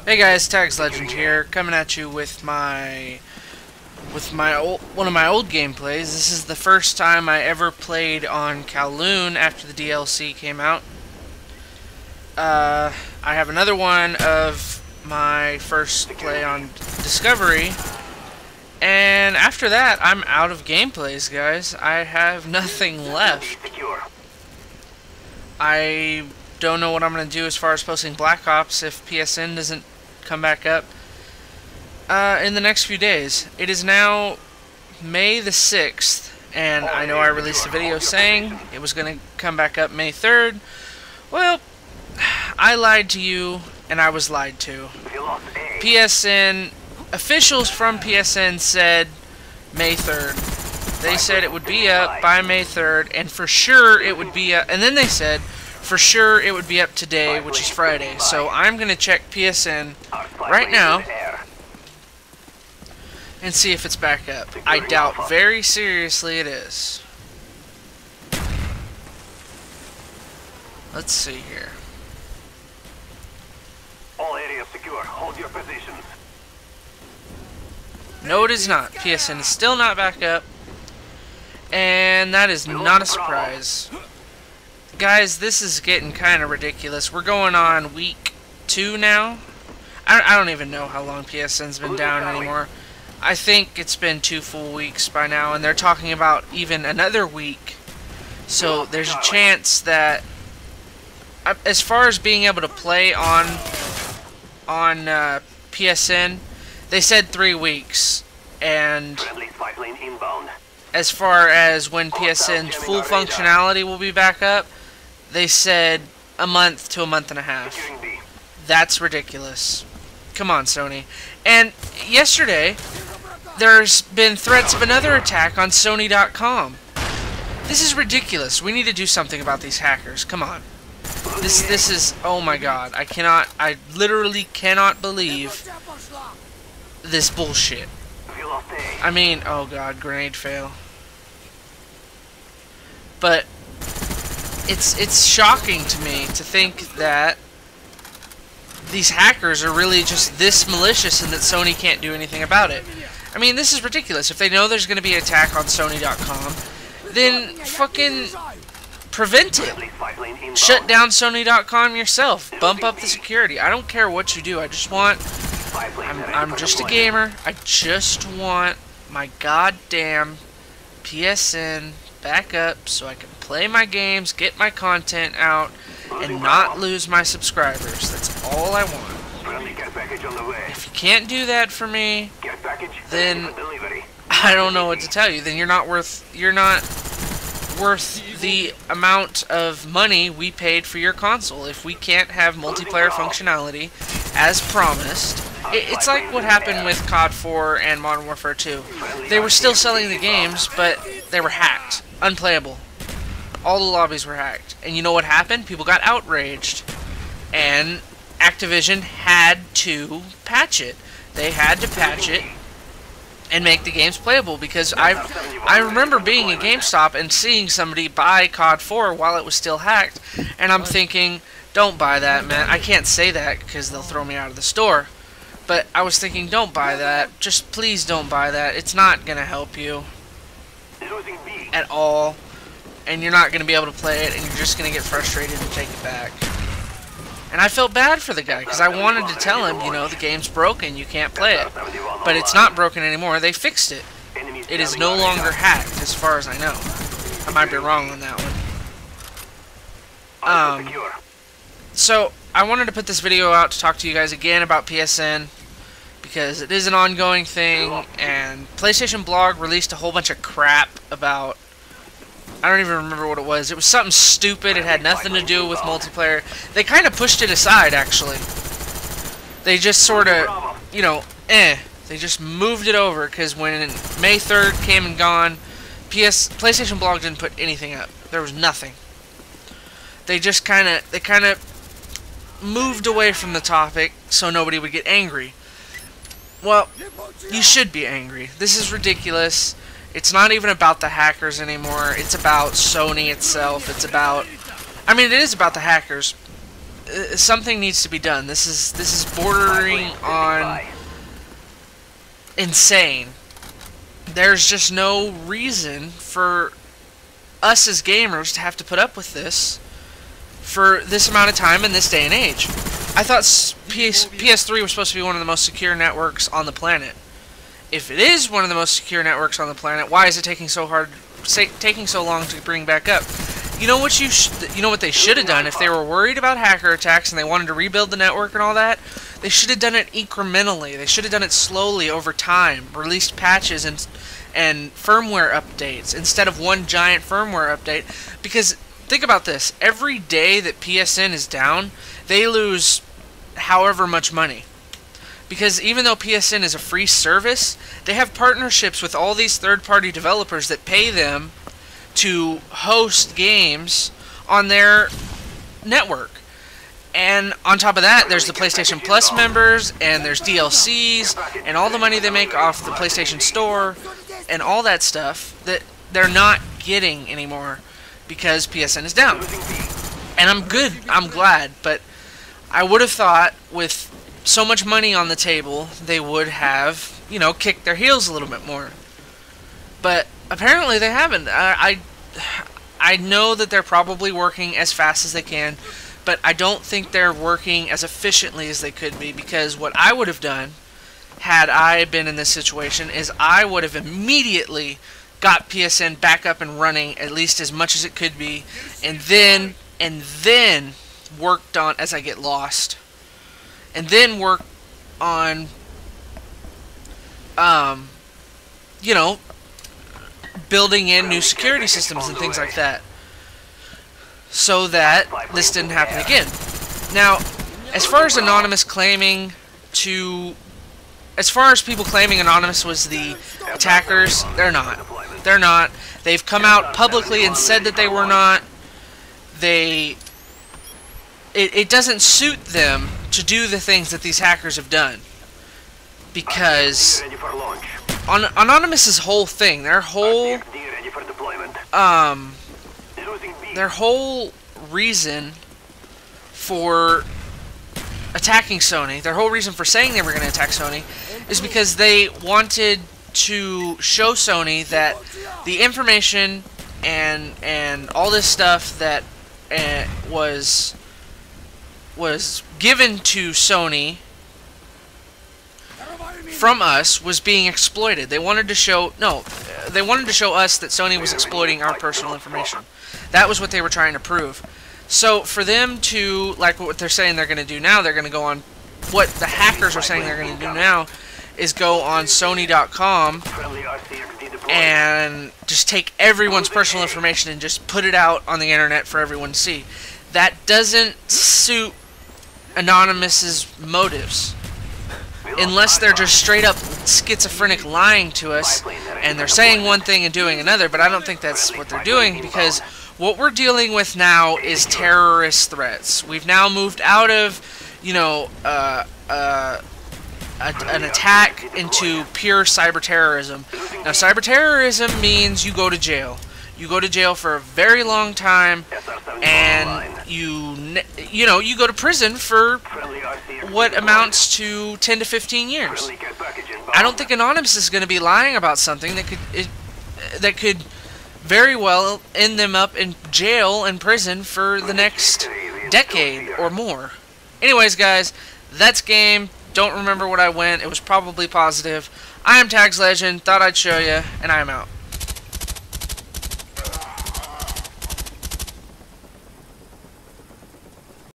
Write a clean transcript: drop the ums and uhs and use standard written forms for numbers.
Hey guys, Tags Legend here, coming at you with one of my old gameplays. This is the first time I ever played on Kowloon after the DLC came out. I have another one of my first play on Discovery, and after that, I'm out of gameplays, guys. I have nothing left. I don't know what I'm going to do as far as posting Black Ops if PSN doesn't come back up in the next few days. It is now May the 6th, and I know I released a video saying it was going to come back up May 3rd. Well, I lied to you, and I was lied to. PSN, officials from PSN said May 3rd. They said it would be up by May 3rd, and for sure it would be up, and then they said for sure it would be up today, which is Friday. So I'm going to check PSN right now and see if it's back up. I doubt very seriously it is. Let's see here. All areas secure. Hold your positions. No, it is not. PSN is still not back up, and that is not a surprise. Guys, this is getting kind of ridiculous. We're going on week 2 now. I don't even know how long PSN's been down anymore. I think it's been 2 full weeks by now, and they're talking about even another week. So there's a chance that, as far as being able to play on PSN, they said 3 weeks. And as far as when PSN's full functionality will be back up, they said a month to a month and a half. That's ridiculous. Come on, Sony. And yesterday, there's been threats of another attack on Sony.com. This is ridiculous. We need to do something about these hackers. Come on. This is, oh my god. I literally cannot believe this bullshit. I mean, oh god, grenade fail. But it's shocking to me to think that these hackers are really just this malicious and that Sony can't do anything about it. I mean, this is ridiculous. If they know there's going to be an attack on Sony.com, then fucking prevent it. Shut down Sony.com yourself. Bump up the security. I don't care what you do. I just want... I'm just a gamer. I just want my goddamn PSN back up so I can play my games, get my content out, and not lose my subscribers. That's all I want. If you can't do that for me, then I don't know what to tell you. Then you're not worth the amount of money we paid for your console. If we can't have multiplayer functionality as promised, it's like what happened with COD 4 and Modern Warfare 2. They were still selling the games, but they were hacked. Unplayable. All the lobbies were hacked. And you know what happened? People got outraged. And Activision had to patch it. They had to patch it and make the games playable, because I remember being at GameStop and seeing somebody buy COD 4 while it was still hacked, and I'm thinking, don't buy that, man. I can't say that because they'll throw me out of the store. But I was thinking, don't buy that. Just please don't buy that. It's not going to help you at all. And you're not going to be able to play it, and you're just going to get frustrated and take it back. And I felt bad for the guy, because I wanted to tell him, you know, the game's broken, you can't play it. But it's not broken anymore. They fixed it. It is no longer hacked, as far as I know. I might be wrong on that one. So, I wanted to put this video out to talk to you guys again about PSN, because it is an ongoing thing, and PlayStation Blog released a whole bunch of crap about... I don't even remember what it was. It was something stupid. It had nothing to do with multiplayer. They kind of pushed it aside, actually. They just sort of, you know, They just moved it over, because when May 3rd came and gone, PlayStation Blog didn't put anything up. There was nothing. They just kind of moved away from the topic so nobody would get angry. Well, you should be angry. This is ridiculous. It's not even about the hackers anymore. It's about Sony itself. It's about... I mean, it is about the hackers. something needs to be done. This is bordering on insane. There's just no reason for us as gamers to have to put up with this for this amount of time in this day and age. I thought PS3 was supposed to be one of the most secure networks on the planet. If it is one of the most secure networks on the planet, why is it taking so long to bring back up? You know what they should have done if they were worried about hacker attacks and they wanted to rebuild the network and all that? They should have done it incrementally. They should have done it slowly over time, released patches and firmware updates instead of one giant firmware update. Because think about this, every day that PSN is down, they lose however much money. Because even though PSN is a free service, they have partnerships with all these third-party developers that pay them to host games on their network. And on top of that, there's the PlayStation Plus members, and there's DLCs, and all the money they make off the PlayStation Store, and all that stuff that they're not getting anymore because PSN is down. And I'm good, I'm glad, but I would have thought with so much money on the table, they would have, you know, kicked their heels a little bit more. But apparently they haven't. I know that they're probably working as fast as they can, but I don't think they're working as efficiently as they could be, because what I would have done had I been in this situation is I would have immediately got PSN back up and running at least as much as it could be, and then worked on as I get lost. And then work on, you know, building in new security systems and things like that, so that this didn't happen again. Now, as far as people claiming Anonymous was the attackers, they're not. They're not. They've come out publicly and said that they were not. It doesn't suit them to do the things that these hackers have done, because Anonymous's whole thing, their whole reason for attacking Sony, their whole reason for saying they were going to attack Sony, is because they wanted to show Sony that the information and all this stuff that was given to Sony from us was being exploited. They wanted to show us that Sony was exploiting our personal information. That was what they were trying to prove. So for them to, like what they're saying they're going to do now, they're going to go on, what the hackers are saying they're going to do now is go on Sony.com and just take everyone's personal information and just put it out on the internet for everyone to see. That doesn't suit Anonymous's motives, unless they're just straight up schizophrenic lying to us and they're saying one thing and doing another. But I don't think that's what they're doing, because what we're dealing with now is terrorist threats. We've now moved out of, you know, an attack into pure cyber terrorism. Now, cyber terrorism means you go to jail. You go to jail for a very long time, and you go to prison for what amounts to 10 to 15 years. I don't think Anonymous is going to be lying about something that could very well end them up in jail and prison for the next decade or more. Anyways, guys, that's game. Don't remember what I went. It was probably positive. I am Tags Legend. Thought I'd show you, and I am out.